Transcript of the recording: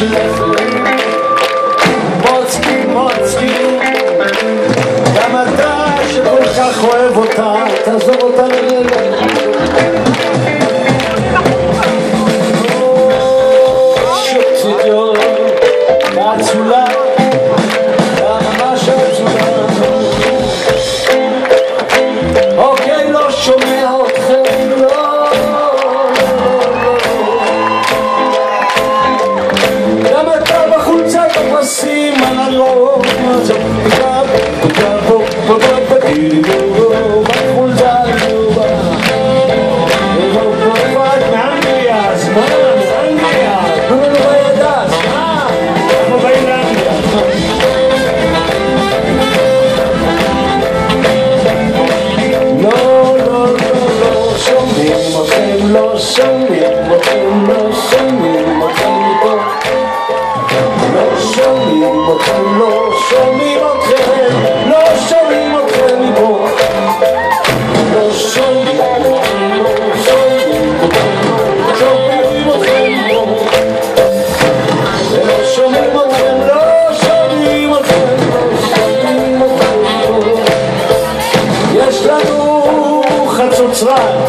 משלפת. מוצקי, מוצקי, גם אתה שכל כך אוהב אותה, תעזוב אותה לרגע. שוקצידיו, עצולה, ממש עצולה. אוקיי, לא שומע אתכם, לא. גם אתה בחולצת הפסים על הלום, לא שומעים אתכם, לא שומעים אתכם מפה. לא שומעים אתכם, לא שומעים אתכם, לא שומעים אתכם מפה. לא שומעים אתכם, לא שומעים אתכם, לא שומעים אתכם מפה. לא שומעים אתכם, לא שומעים אתכם, לא שומעים אתכם מפה. יש לנו חצוצרה